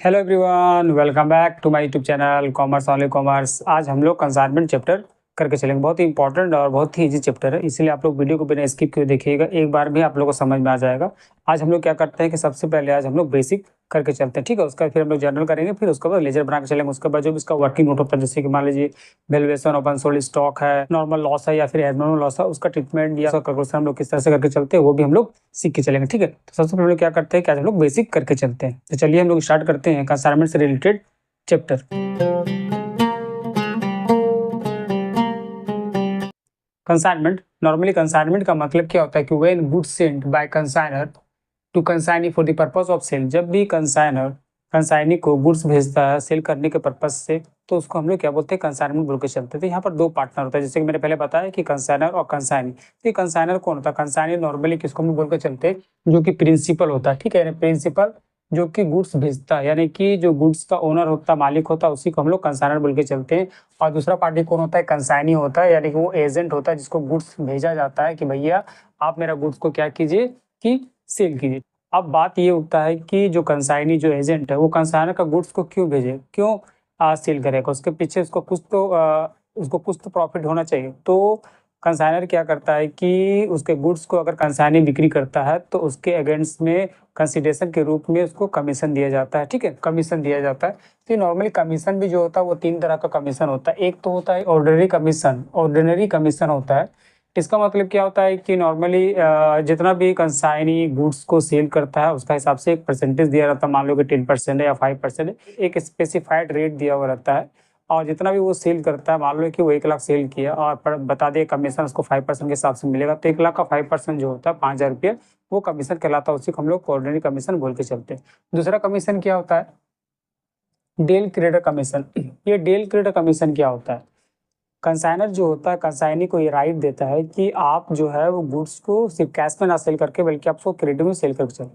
Hello everyone, welcome back to my YouTube channel commerce only commerce. आज हम लोग consignment chapter करके चलेंगे। बहुत ही इंपॉर्टेंट और बहुत ही इजी चैप्टर है, इसलिए आप लोग वीडियो को बिना स्किप किए देखिएगा, एक बार भी आप लोगों को समझ में आ जाएगा। आज हम लोग क्या करते हैं कि सबसे पहले आज हम लोग बेसिक करके चलते हैं, ठीक है। उसका फिर हम लोग जनरल करेंगे, फिर उसके बाद लेजर बना के चलेंगे। उसके बाद जो भी इसका वर्किंग नोट होता है, जैसे कि मान लीजिए वैल्यूएशन, ओपन सोल्ड स्टॉक है, नॉर्मल लॉस है या फिर एबनॉर्मल लॉस है, उसका ट्रीटमेंट या कैलकुलेशन हम लोग किस तरह से करके चलते हैं वो भी हम लोग सीख के चलेंगे, ठीक है। तो सबसे पहले क्या करते हैं कि आज हम लोग बेसिक करके चलते हैं। तो चलिए हम लोग स्टार्ट करते हैं कंसाइनमेंट से related chapter. Consignment, normally consignment का मतलब क्या होता है कि when goods sent by consignor to consignee for the purpose of sale. जब भी कंसाइनर कंसाइनी को गुड्स भेजता है सेल करने के पर्पस से, तो उसको हम लोग क्या बोलते हैं, कंसाइनमेंट बोल के चलते हैं। तो यहाँ पर दो पार्टनर होता है, जैसे कि मैंने पहले बताया कि कंसाइनर और कंसाइनी। तो कंसाइनर कौन होता है? कंसाइनी नॉर्मली किसको हम बोल के चलते हैं, जो कि प्रिंसिपल होता है, ठीक है। प्रिंसिपल जो कि गुड्स भेजता है, यानी कि जो गुड्स का ओनर होता है, मालिक होता है, उसी को हम लोग कंसाइनर बोल के चलते हैं। और दूसरा पार्टी कौन होता है? कंसाइनी होता है, यानी कि वो एजेंट होता है जिसको गुड्स भेजा जाता है कि भैया आप मेरा गुड्स को क्या कीजिए कि सेल कीजिए। अब बात ये उठता है कि जो कंसाइनी जो एजेंट है वो कंसाइनर का गुड्स को क्यों भेजे, क्यों सेल करेगा? उसके पीछे उसको कुछ तो प्रॉफिट होना चाहिए। तो कंसाइनर क्या करता है कि उसके गुड्स को अगर कंसाइनी बिक्री करता है तो उसके अगेंस्ट में कंसिडरेशन के रूप में उसको कमीशन दिया जाता है, ठीक है, कमीशन दिया जाता है। तो नॉर्मली कमीशन भी जो होता है वो तीन तरह का कमीशन होता है। एक तो होता है ऑर्डिनरी कमीशन, ऑर्डिनरी कमीशन होता है। इसका मतलब क्या होता है कि नॉर्मली जितना भी कंसाइनी गुड्स को सेल करता है उसका हिसाब से एक परसेंटेज दिया रहता है। मान लो कि 10% है या 5% है, एक स्पेसिफाइड रेट दिया हुआ रहता है। और जितना भी वो सेल करता है, मान लो कि वो 1 लाख सेल किया और बता दिए कमीशन उसको 5% के हिसाब से मिलेगा, तो 1 लाख का 5% जो होता है 5,000 रुपये, वो कमीशन कहलाता है। उसी को हम लोग ऑर्डिनरी कमीशन बोल के चलते हैं। दूसरा कमीशन क्या होता है? Del credit commission. ये डेल क्रेडिट कमीशन क्या होता है? कंसाइनर जो होता है कंसाइनी को ये राइट देता है कि आप जो है वो गुड्स को सिर्फ कैश में ना सेल करके बल्कि आप उसको क्रेडिट में सेल करके चलो।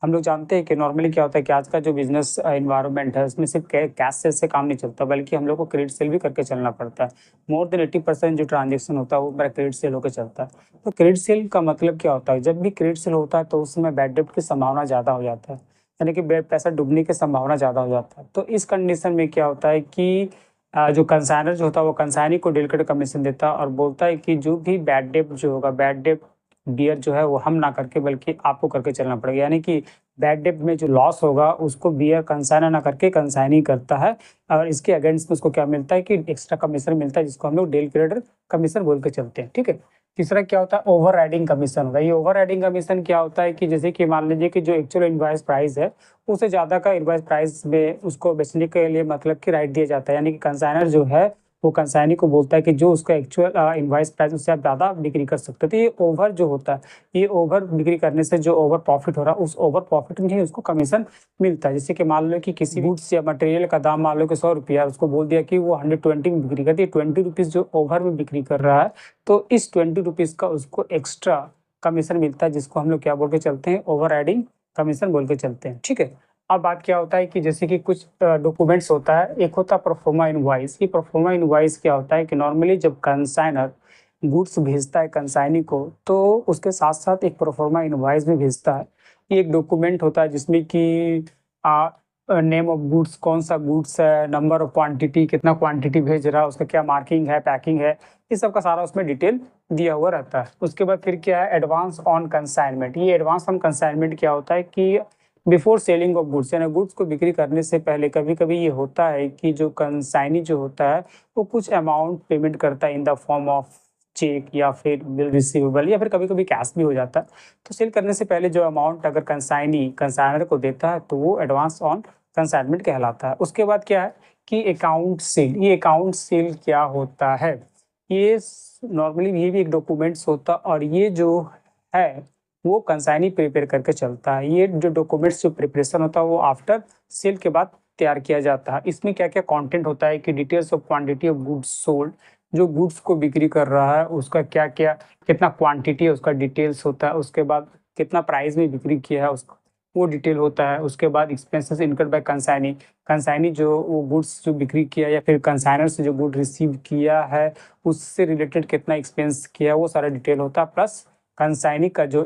हम लोग जानते हैं कि नॉर्मली क्या होता है कि आज का जो बिजनेस एनवायरनमेंट है उसमें सिर्फ कैश सेल से काम नहीं चलता, बल्कि हम लोग को क्रेडिट सेल भी करके चलना पड़ता है। मोर देन 80% जो ट्रांजेक्शन होता है वो मेरा क्रेडिट सेल होकर चलता है। तो क्रेडिट सेल का मतलब क्या होता है? जब भी क्रेडिट सेल होता है तो उस समय बैड डेब्ट की संभावना ज़्यादा हो जाता है, यानी कि पैसा डूबने की संभावना ज़्यादा हो जाता है। तो इस कंडीशन में क्या होता है कि जो कंसाइनर जो होता है वो कंसाइनी को डील करके कमीशन देता है और बोलता है कि जो भी बैड डेब्ट जो होगा, बैड डेब्ट बियर जो है वो हम ना करके बल्कि आपको करके चलना पड़ेगा, यानी कि बैड डेब्ट में जो लॉस होगा उसको बियर कंसाइनर ना करके कंसाइनी करता है। और इसके अगेंस्ट में उसको क्या मिलता है कि एक्स्ट्रा कमीशन मिलता है, जिसको हम लोग डील क्रेडिटर कमीशन बोल के चलते हैं, ठीक है। तीसरा क्या होता है? ओवर राइडिंग कमीशन होगा। ये ओवर राइडिंग कमीशन क्या होता है कि जैसे कि मान लीजिए कि जो एक्चुअल इनवॉइस प्राइस है उससे ज़्यादा का इनवॉइस प्राइस में उसको बेचने के लिए मतलब कि राइट दिया जाता है, यानी कि कंसाइनर जो है वो कंसाइनी को बोलता है कि जो उसका एक्चुअल इनवॉइस प्राइस उससे आप ज़्यादा बिक्री कर सकते हो। तो ये ओवर जो होता है, ये ओवर बिक्री करने से जो ओवर प्रॉफिट हो रहा है उस ओवर प्रॉफिट में ही उसको कमीशन मिलता है। जैसे कि मान लो कि किसी गुड्स या मटेरियल का दाम मान लो कि 100 रुपया, उसको बोल दिया कि वो 120 में बिक्री करती है, 20 रुपीज़ जो ओवर में बिक्री कर रहा है, तो इस 20 रुपीज़ का उसको एक्स्ट्रा कमीशन मिलता है, जिसको हम लोग क्या बोल के चलते हैं? ओवर राइडिंग कमीशन बोल के चलते हैं, ठीक है। अब बात क्या होता है कि जैसे कि कुछ डॉक्यूमेंट्स होता है, एक होता है प्रोफोर्मा इनवॉइस। ये प्रोफोर्मा इनवॉइस क्या होता है कि नॉर्मली जब कंसाइनर गुड्स भेजता है कंसाइनी को तो उसके साथ साथ एक प्रोफोर्मा इनवॉइस भी भेजता है। ये एक डॉक्यूमेंट होता है जिसमें कि नेम ऑफ गुड्स, कौन सा गुड्स है, नंबर ऑफ क्वांटिटी, कितना क्वांटिटी भेज रहा है, उसका क्या मार्किंग है, पैकिंग है, इस सब का सारा उसमें डिटेल दिया हुआ रहता है। उसके बाद फिर क्या है? Advance on consignment. ये एडवांस ऑन कंसाइनमेंट क्या होता है कि बिफोर सेलिंग ऑफ गुड्स, यानी गुड्स को बिक्री करने से पहले कभी कभी ये होता है कि जो कंसाइनी जो होता है वो कुछ अमाउंट पेमेंट करता है in the form of cheque या फिर बिल रिसीवेबल या फिर कभी कभी कैश भी हो जाता है। तो सेल करने से पहले जो अमाउंट अगर कंसाइनी कंसाइनर को देता है तो वो एडवांस ऑन कंसाइनमेंट कहलाता है। उसके बाद क्या है कि अकाउंट सेल। ये अकाउंट सेल क्या होता है? ये नॉर्मली ये भी एक डॉक्यूमेंट्स होता है और ये जो है वो कंसाइनी प्रिपेयर करके चलता है। ये जो डॉक्यूमेंट्स जो प्रिपरेशन होता है वो आफ्टर सेल के बाद तैयार किया जाता है। इसमें क्या क्या कंटेंट होता है कि details of quantity of goods sold, जो गुड्स को बिक्री कर रहा है उसका क्या क्या कितना क्वांटिटी है उसका डिटेल्स होता है। उसके बाद कितना प्राइस में बिक्री किया है उसका वो डिटेल होता है। उसके बाद expenses incurred by consignee, consignee जो वो गुड्स जो बिक्री किया या फिर कंसाइनर से जो गुड रिसीव किया है उससे रिलेटेड कितना एक्सपेंस किया वो सारा डिटेल होता है। प्लस कंसाइनी का जो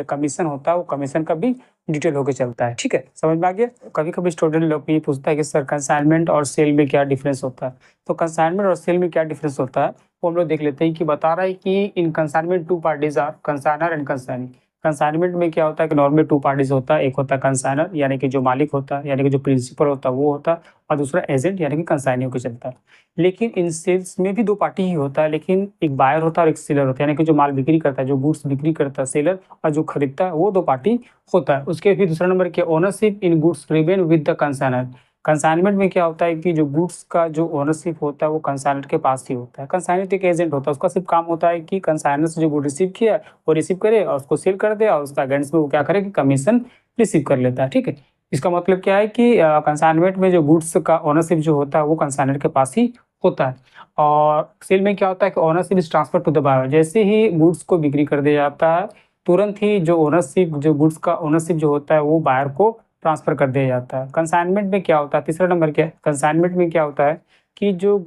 कमीशन होता है वो कमीशन का भी डिटेल होकर चलता है। ठीक है, समझ में आ गया। कभी कभी स्टूडेंट लोग ये पूछता है कि सर कंसाइनमेंट और सेल में क्या डिफरेंस होता है। तो कंसाइनमेंट और सेल में क्या डिफरेंस होता है वो हम लोग देख लेते हैं। कि बता रहा है कि in consignment two parties are consignor and consignee. Consignment में क्या होता है कि नॉर्मली टू पार्टीज होता है, एक होता है कंसाइनर यानी कि जो मालिक होता है यानी कि जो प्रिंसिपल होता है वो होता है, और दूसरा एजेंट यानी कि कंसाइनी होकर चलता है। लेकिन इन सेल्स में भी दो पार्टी ही होता है, लेकिन एक बायर होता है और एक सेलर होता है, यानी कि जो माल बिक्री करता है, जो गुड्स बिक्री करता है सेलर, और जो खरीदता है वो दो पार्टी होता है। उसके फिर दूसरा नंबर क्या, ownership in goods remain with the consignor. Consignment में क्या होता है कि जो गुड्स का जो ओनरशिप होता है वो कंसाइनर के पास ही होता है। कंसाइनर एक एजेंट होता है, उसका सिर्फ काम होता है कि कंसाइनर से जो गुड रिसीव किया वो रिसीव करे और उसको सेल कर दे, और उसका अगेंस्ट में वो क्या करे कि कमीशन रिसीव कर लेता है। ठीक है, इसका मतलब क्या है कि कंसाइनमेंट में जो गुड्स का ओनरशिप जो होता है वो कंसाइनर के पास ही होता है। और सेल में क्या होता है कि ownership is transfer to the buyer. जैसे ही गुड्स को बिक्री कर दिया जाता है तुरंत ही जो ओनरशिप, जो गुड्स का ओनरशिप जो होता है वो बायर को ट्रांसफर कर दिया जाता है। कंसाइनमेंट में क्या होता है, तीसरा नंबर क्या है, कंसाइनमेंट में क्या होता है कि जो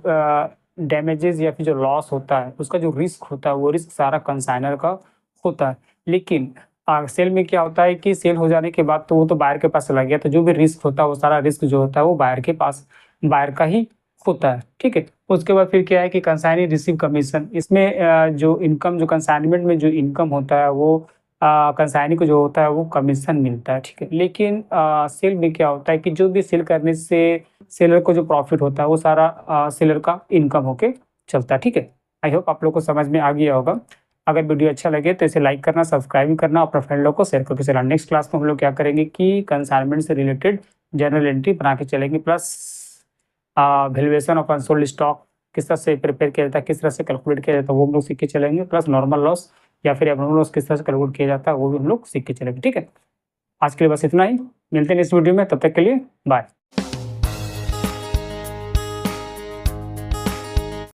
डैमेजेस या फिर जो लॉस होता है उसका जो रिस्क होता है वो रिस्क सारा कंसाइनर का होता है। लेकिन सेल में क्या होता है कि सेल हो जाने के बाद तो वो तो बायर के पास चला गया, तो जो भी रिस्क होता है वो सारा रिस्क जो होता है वो बायर के पास, बायर का ही होता है। ठीक है, उसके बाद फिर क्या है कि कंसाइनी रिसीव कमीशन। इसमें जो इनकम, जो कंसाइनमेंट में जो इनकम होता है वो कंसाइनी को जो होता है वो कमीशन मिलता है। ठीक है, लेकिन सेल में क्या होता है कि जो भी सेल करने से सेलर को जो प्रॉफिट होता है वो सारा सेलर का इनकम होके चलता है। ठीक है, आई होप आप लोग को समझ में आ गया होगा। अगर वीडियो अच्छा लगे तो इसे लाइक करना, सब्सक्राइब करना, अपने फ्रेंड लोग को शेयर करके चलाना। नेक्स्ट क्लास में हम लोग क्या करेंगे कि कंसाइनमेंट से रिलेटेड जर्नल एंट्री बना के चलेंगे, plus valuation of unsold stock किस तरह से प्रिपेयर किया जाता है, किस तरह से कैलकुलेट किया जाता है वो हम लोग सीख के चलेंगे, प्लस नॉर्मल लॉस या फिर एबनॉर्मल लॉस किस तरह से कैलकुलेट किया जाता है वो भी हम लोग सीख के चलेंगे। ठीक है, आज के लिए बस इतना ही, मिलते हैं नेक्स्ट वीडियो में, तब तक के लिए बाय।